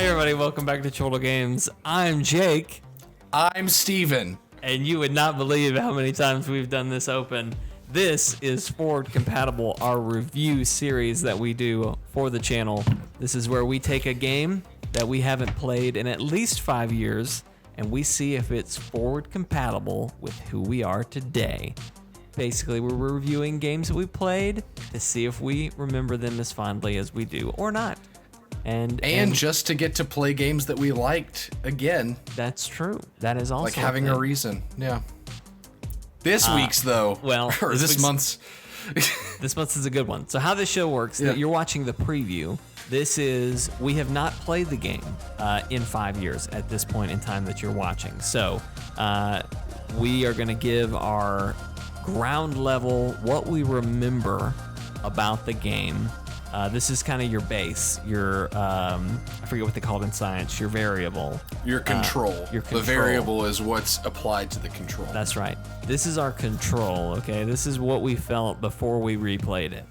Hey everybody, welcome back to Chortle Games. I'm Jake. I'm Steven. And you would not believe how many times we've done this open. This is Forward Compatible, our review series that we do for the channel. This is where we take a game that we haven't played in at least 5 years, and we see if it's forward compatible with who we are today. Basically, we're reviewing games that we played to see if we remember them as fondly as we do or not. And just to get to play games that we liked again. That's true. That is also like having a reason. Yeah. This week's though. Well, or this month's. This month's is a good one. So how this show works, that you're watching the preview. This is, we have not played the game in 5 years at this point in time that you're watching. So we are going to give our ground level, what we remember about the game. This is kind of your base, your, I forget what they call it in science, your variable. Your control. The variable is what's applied to the control. That's right. This is our control, okay? This is what we felt before we replayed it.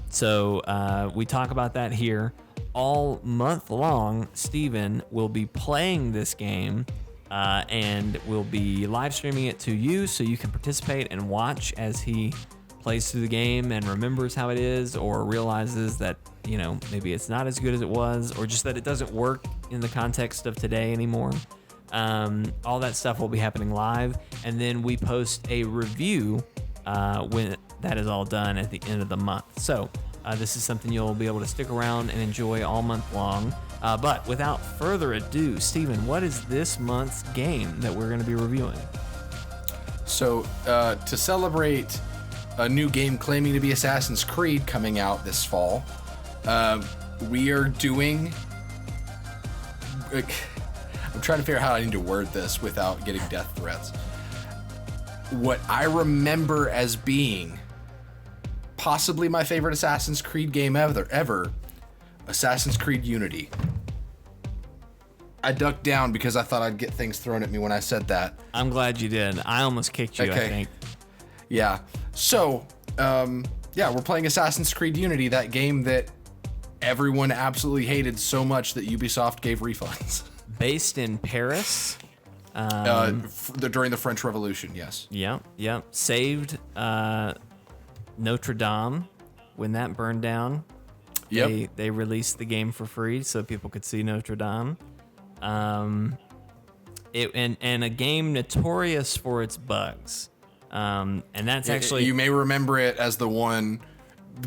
So we talk about that here. All month long, Steven will be playing this game and will be live streaming it to you so you can participate and watch as he plays through the game and remembers how it is, or realizes that, you know, maybe it's not as good as it was, or just that it doesn't work in the context of today anymore. All that stuff will be happening live, and then we post a review when that is all done at the end of the month. So this is something you'll be able to stick around and enjoy all month long. But without further ado, Steven, what is this month's game that we're going to be reviewing? So to celebrate a new game claiming to be Assassin's Creed coming out this fall, we are doing... I'm trying to figure out how I need to word this without getting death threats. What I remember as being possibly my favorite Assassin's Creed game ever, Assassin's Creed Unity. I ducked down because I thought I'd get things thrown at me when I said that. I'm glad you did. I almost kicked you, okay. I think. Yeah. So, we're playing Assassin's Creed Unity, that game that everyone absolutely hated so much that Ubisoft gave refunds. Based in Paris. During the French Revolution, yes. Yep. Saved Notre Dame when that burned down. Yep. They released the game for free so people could see Notre Dame. And a game notorious for its bugs. And that's actually... You may remember it as the one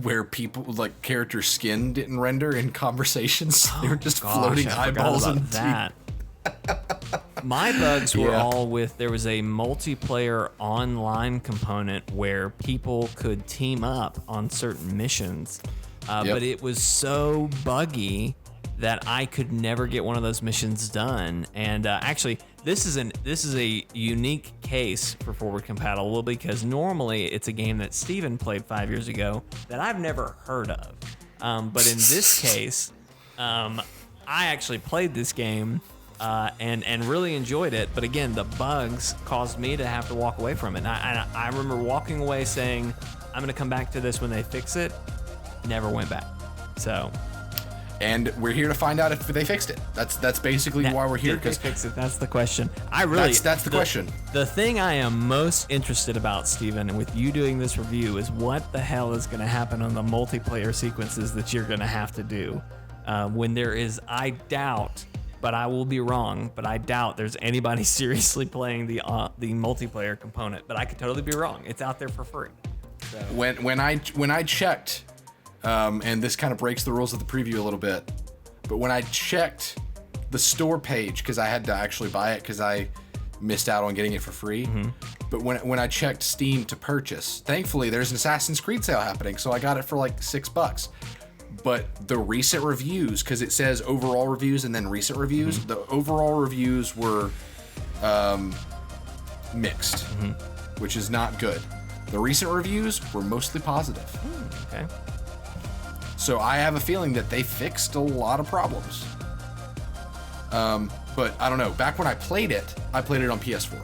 where people, like, character skin didn't render in conversations. They were just floating eyeballs and that. My bugs were all with, there was a multiplayer online component where people could team up on certain missions. But it was so buggy that I could never get one of those missions done. And actually, this is a unique case for forward compatible because normally it's a game that Steven played 5 years ago that I've never heard of. But in this case, I actually played this game and really enjoyed it. But again, the bugs caused me to have to walk away from it. And I remember walking away saying, I'm going to come back to this when they fix it. Never went back. So... And we're here to find out if they fixed it. That's basically why we're here. Did they fix it? That's the question. That's the question. The thing I am most interested about, Steven, and with you doing this review, is what the hell is going to happen on the multiplayer sequences that you're going to have to do when there is, I doubt, but I will be wrong, but I doubt there's anybody seriously playing the multiplayer component. But I could totally be wrong. It's out there for free. So. When I checked. And this kind of breaks the rules of the preview a little bit, but when I checked the store page, because I had to actually buy it because I missed out on getting it for free, but when I checked Steam to purchase, thankfully there's an Assassin's Creed sale happening, so I got it for like $6. But the recent reviews, because it says overall reviews and then recent reviews, the overall reviews were mixed, which is not good. The recent reviews were mostly positive. Okay. So I have a feeling that they fixed a lot of problems. But I don't know. Back when I played it on PS4.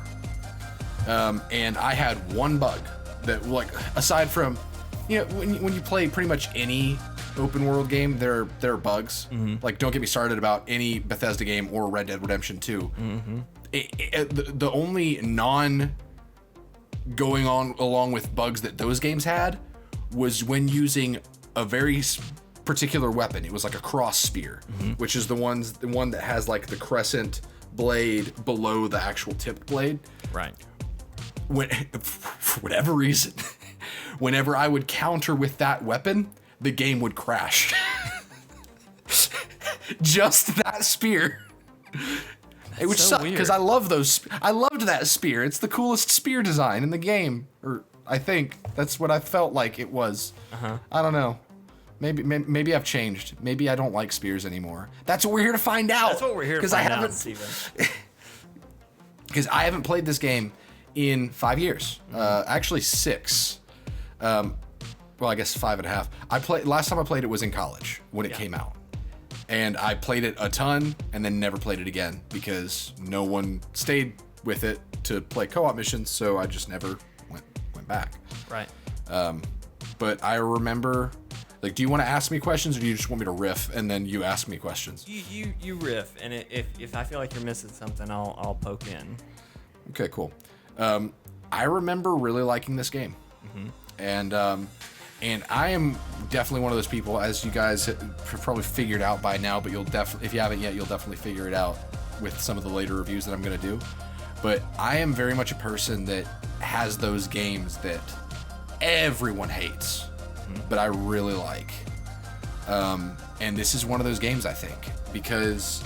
And I had one bug that, like, aside from, you know, when you play pretty much any open world game, there are bugs. Like, don't get me started about any Bethesda game or Red Dead Redemption 2. The only going on along with bugs that those games had was when using a very particular weapon. It was like a cross spear, which is the one that has like the crescent blade below the actual tipped blade. Right. For whatever reason, whenever I would counter with that weapon, the game would crash. Just that spear. It would suck because I love those. I loved that spear. It's the coolest spear design in the game, or I think that's what I felt like it was. I don't know. Maybe I've changed. Maybe I don't like spears anymore. That's what we're here to find out. That's what we're here to find out, Steven. Because I haven't played this game in 5 years. Actually 6. Well, I guess 5.5. Last time I played it was in college when it came out. And I played it a ton and then never played it again because no one stayed with it to play co-op missions, so I just never went back. Right. But I remember, like, do you want to ask me questions or do you just want me to riff and then you ask me questions? You riff, and if I feel like you're missing something, I'll poke in. Okay, cool. I remember really liking this game. And I am definitely one of those people, as you guys have probably figured out by now, but if you haven't yet, you'll definitely figure it out with some of the later reviews that I'm going to do. But I am very much a person that has those games that everyone hates, but I really like. And this is one of those games, I think, because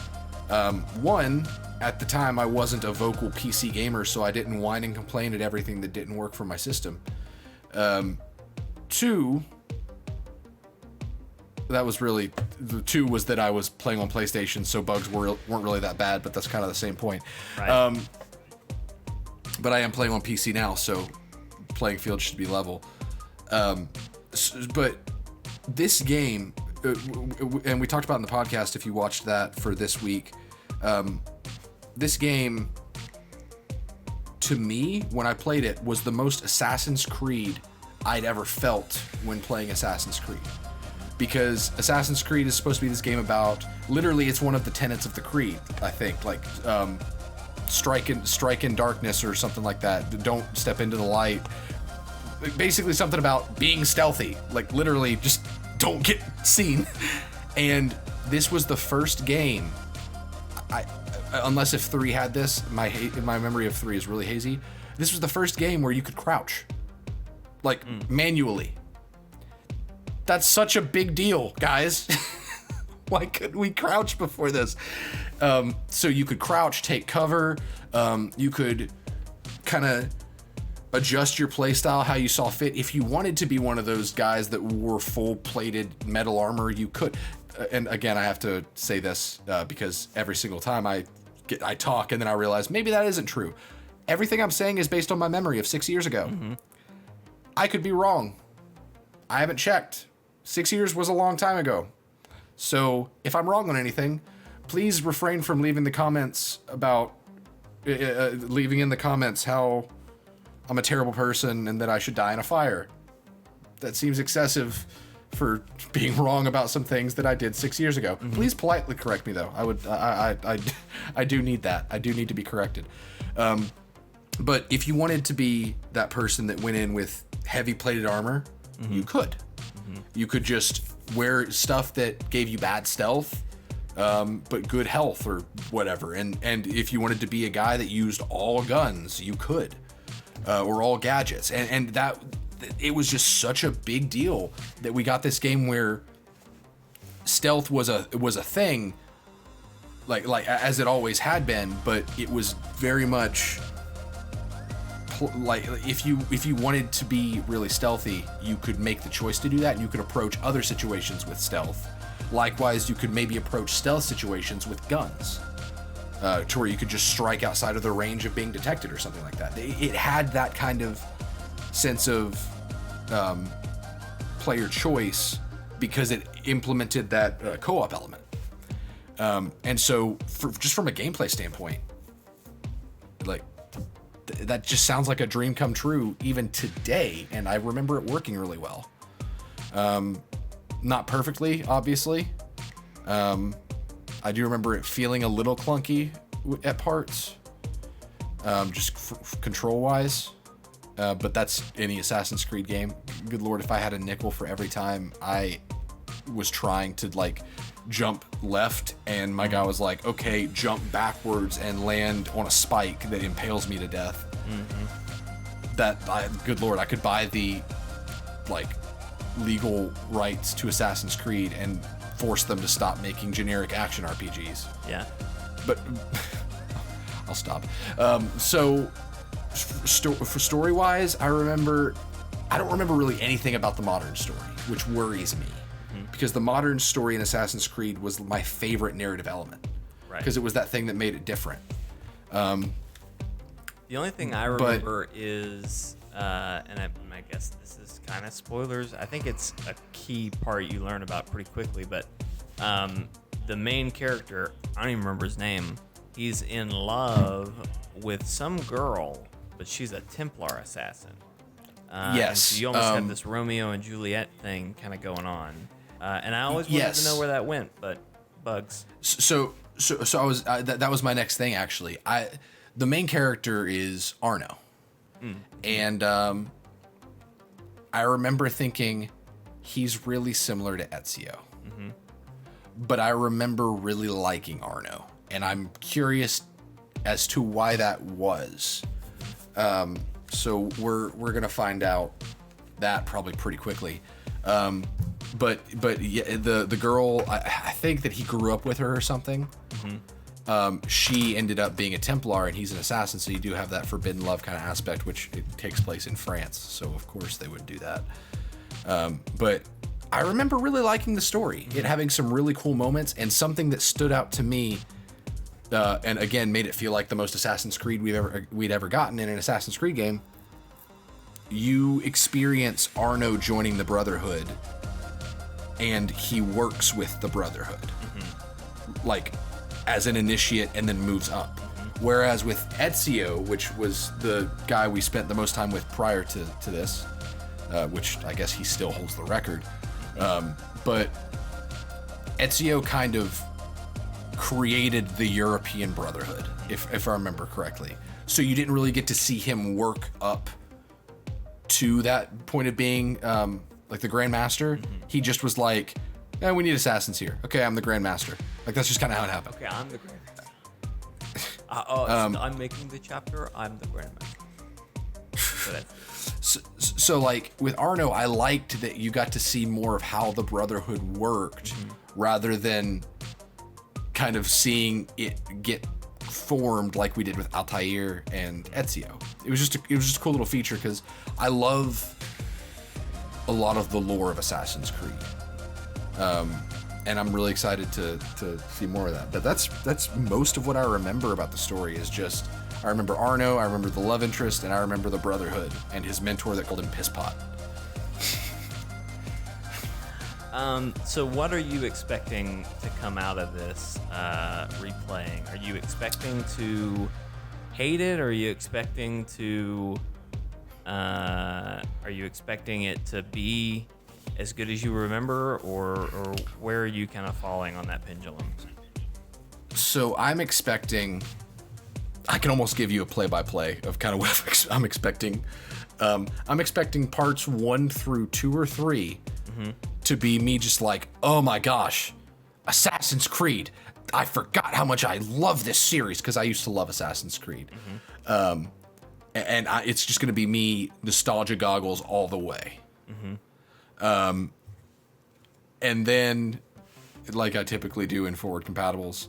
one, at the time I wasn't a vocal PC gamer, so I didn't whine and complain at everything that didn't work for my system. 2, that was really, the 2 was that I was playing on PlayStation, so bugs weren't really that bad, but that's kind of the same point. Right. But I am playing on PC now, so playing field should be level. But this game, and we talked about in the podcast, if you watched that for this week, this game, to me, when I played it, was the most Assassin's Creed I'd ever felt when playing Assassin's Creed. Because Assassin's Creed is supposed to be this game about, literally it's one of the tenets of the Creed, I think, like strike in darkness or something like that. Don't step into the light. Basically something about being stealthy, like literally just don't get seen. And this was the first game, unless if 3 had this, my memory of 3 is really hazy. This was the first game where you could crouch, like manually. That's such a big deal, guys. Why couldn't we crouch before this? So you could crouch, take cover. You could kind of adjust your playstyle how you saw fit. If you wanted to be one of those guys that wore full-plated metal armor, you could. And again, I have to say this because every single time I talk and then I realize maybe that isn't true. Everything I'm saying is based on my memory of 6 years ago. I could be wrong. I haven't checked. 6 years was a long time ago. So if I'm wrong on anything, please refrain from leaving the comments about leaving in the comments how I'm a terrible person and that I should die in a fire. That seems excessive for being wrong about some things that I did 6 years ago. Please politely correct me though. I do need that. I do need to be corrected. But if you wanted to be that person that went in with heavy plated armor, you could. You could just wear stuff that gave you bad stealth, but good health or whatever. And if you wanted to be a guy that used all guns, you could, or all gadgets. And that, it was just such a big deal that we got this game where stealth was a thing, like as it always had been, but it was very much like if you wanted to be really stealthy, you could make the choice to do that, and you could approach other situations with stealth. Likewise, you could maybe approach stealth situations with guns, to where you could just strike outside of the range of being detected or something like that. It had that kind of sense of player choice because it implemented that co-op element. And so, just from a gameplay standpoint, like, that just sounds like a dream come true even today, and I remember it working really well. Not perfectly, obviously. I do remember it feeling a little clunky at parts, just control-wise. But that's any Assassin's Creed game. Good Lord, if I had a nickel for every time I was trying to like jump left and my guy was like, okay, jump backwards and land on a spike that impales me to death. Good Lord, I could buy the like legal rights to Assassin's Creed and force them to stop making generic action RPGs. Yeah. But I'll stop. So for story-wise, I don't remember really anything about the modern story, which worries me. Because the modern story in Assassin's Creed was my favorite narrative element. Right. Because it was that thing that made it different. The only thing I remember is, and I guess this is kind of spoilers. I think it's a key part you learn about pretty quickly, but the main character, I don't even remember his name, he's in love with some girl, but she's a Templar assassin. Yes. So you almost have this Romeo and Juliet thing kind of going on. And I always wanted to know where that went, but bugs. So I was that was my next thing actually. The main character is Arno, and I remember thinking he's really similar to Ezio, but I remember really liking Arno, and I'm curious as to why that was. So we're gonna find out that probably pretty quickly. But yeah, the girl, I think that he grew up with her or something. She ended up being a Templar and he's an assassin, so you do have that forbidden love kind of aspect, which it takes place in France, so of course they would do that. But I remember really liking the story, it having some really cool moments, and something that stood out to me, and again made it feel like the most Assassin's Creed we'd ever gotten in an Assassin's Creed game. You experience Arno joining the Brotherhood, and he works with the Brotherhood, like as an initiate, and then moves up. Whereas with Ezio, which was the guy we spent the most time with prior to this, which I guess he still holds the record, but Ezio kind of created the European Brotherhood, if I remember correctly. So you didn't really get to see him work up to that point of being like the Grand Master. He just was like, we need assassins here. Okay, I'm the Grand Master. Like, that's just kind of how it happened. Okay, I'm the Grand Master. I'm making the chapter, I'm the Grand Master. So like with Arno, I liked that you got to see more of how the Brotherhood worked, rather than kind of seeing it get formed like we did with Altair and Ezio. It was just a cool little feature, because I love a lot of the lore of Assassin's Creed, and I'm really excited to see more of that. But that's most of what I remember about the story. Is just I remember Arno, I remember the love interest, and I remember the Brotherhood and his mentor that called him Piss Pot. So what are you expecting to come out of this replaying? Are you expecting to hate it? Or are you expecting to it to be as good as you remember, or where are you kind of falling on that pendulum? So I'm expecting, I can almost give you a play-by-play of kind of what I'm expecting. I'm expecting parts 1 through 2 or 3 to be me just like, oh my gosh, Assassin's Creed. I forgot how much I love this series, because I used to love Assassin's Creed. It's just going to be me nostalgia goggles all the way. And then, like I typically do in forward compatibles,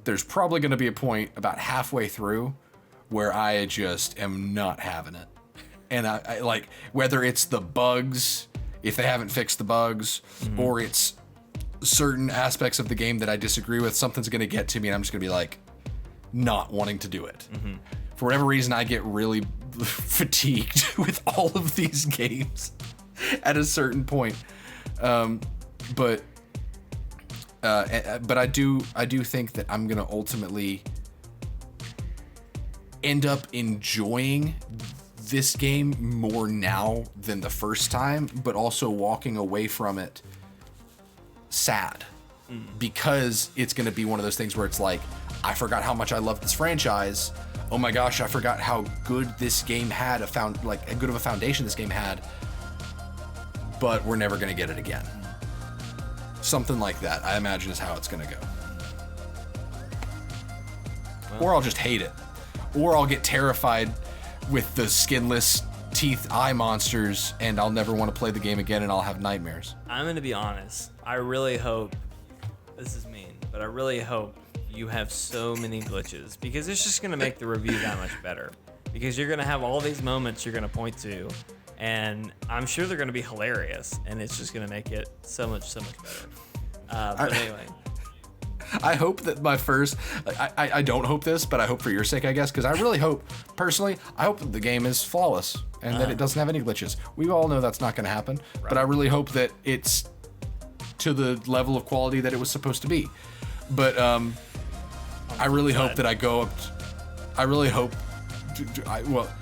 there's probably going to be a point about halfway through where I just am not having it. And I like, whether it's the bugs, if they haven't fixed the bugs, or it's certain aspects of the game that I disagree with, something's going to get to me and I'm just going to be like, not wanting to do it. For whatever reason, I get really fatigued with all of these games at a certain point. But I do think that I'm going to ultimately end up enjoying this game more now than the first time, but also walking away from it sad because it's going to be one of those things where it's like, I forgot how much I love this franchise. Oh my gosh, I forgot how good this game had, how good of a foundation this game had, but we're never going to get it again. Something like that, I imagine, is how it's going to go. Well, or I'll just hate it. Or I'll get terrified with the skinless teeth eye monsters and I'll never want to play the game again and I'll have nightmares. I'm going to be honest. I really hope, this is mean, but I really hope you have so many glitches because it's just going to make the review that much better. Because you're going to have all these moments you're going to point to and I'm sure they're going to be hilarious and it's just going to make it so much better. But anyway. I hope that my first, I don't hope this, but I hope for your sake, I guess, because I really hope, personally, I hope that the game is flawless and that it doesn't have any glitches. We all know that's not going to happen, but I really hope that it's to the level of quality that it was supposed to be. But I really hope that I go up, I really hope, well,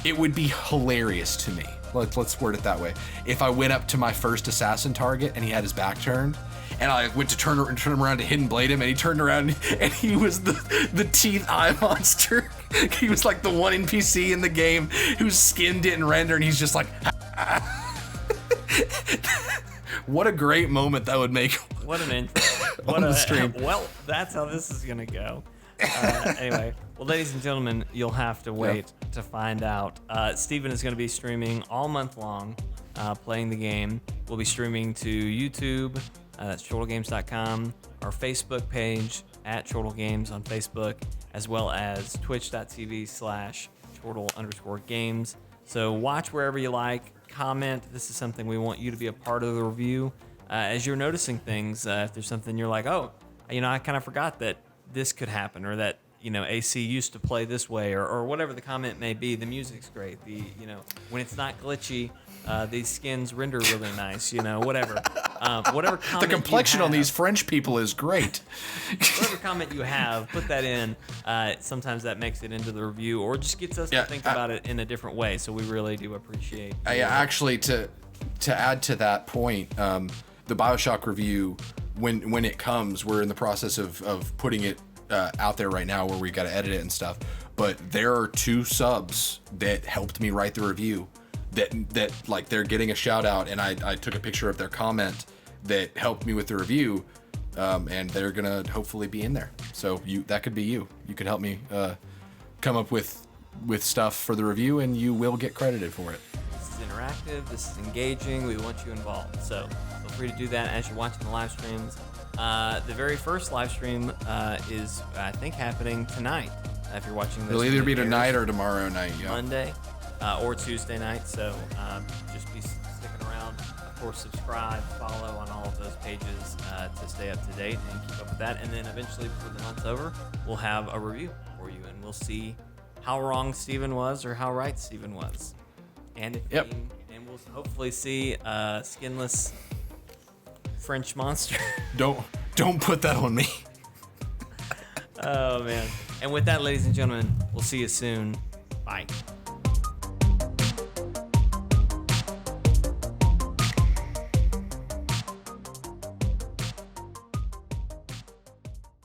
it would be hilarious to me. Let's word it that way. If I went up to my first assassin target and he had his back turned, and I went to turn him around to hidden blade him, and he turned around and he was the teeth eye monster. He was like the one NPC in the game whose skin didn't render, and he's just like, what a great moment that would make. What an intro. On the stream. Well, that's how this is gonna go. Anyway, well, ladies and gentlemen, you'll have to wait to find out. Steven is going to be streaming all month long, playing the game. We'll be streaming to YouTube, that's chortlegames.com, our Facebook page at chortlegames on Facebook, as well as twitch.tv/chortle_games. So watch wherever you like, comment. This is something we want you to be a part of the review. As you're noticing things, if there's something you're like, oh, I kind of forgot that this could happen, or that AC used to play this way, or whatever the comment may be. The music's great. When it's not glitchy, these skins render really nice. Whatever. Whatever comment the complexion on these French people is great. Whatever comment you have, put that in. Sometimes that makes it into the review, or just gets us to think about it in a different way. So we really do appreciate. Actually, to add to that point, the BioShock review, when it comes, we're in the process of putting it out there right now, where we got to edit it and stuff. But there are 2 subs that helped me write the review that like they're getting a shout out, and I took a picture of their comment that helped me with the review, and they're gonna hopefully be in there. So that could be you. You could help me come up with stuff for the review, and you will get credited for it. This is interactive. This is engaging. We want you involved. So feel free to do that as you're watching the live streams. The very first live stream is, I think, happening tonight. If you're watching this, it'll either be tonight or tomorrow night. Monday or Tuesday night. So just be sticking around. Of course, subscribe, follow on all of those pages to stay up to date and keep up with that. And then eventually, before the month's over, we'll have a review for you, and we'll see how wrong Steven was or how right Steven was. And and we'll hopefully see a skinless French monster. Don't put that on me. Oh man. And with that, ladies and gentlemen, we'll see you soon. Bye.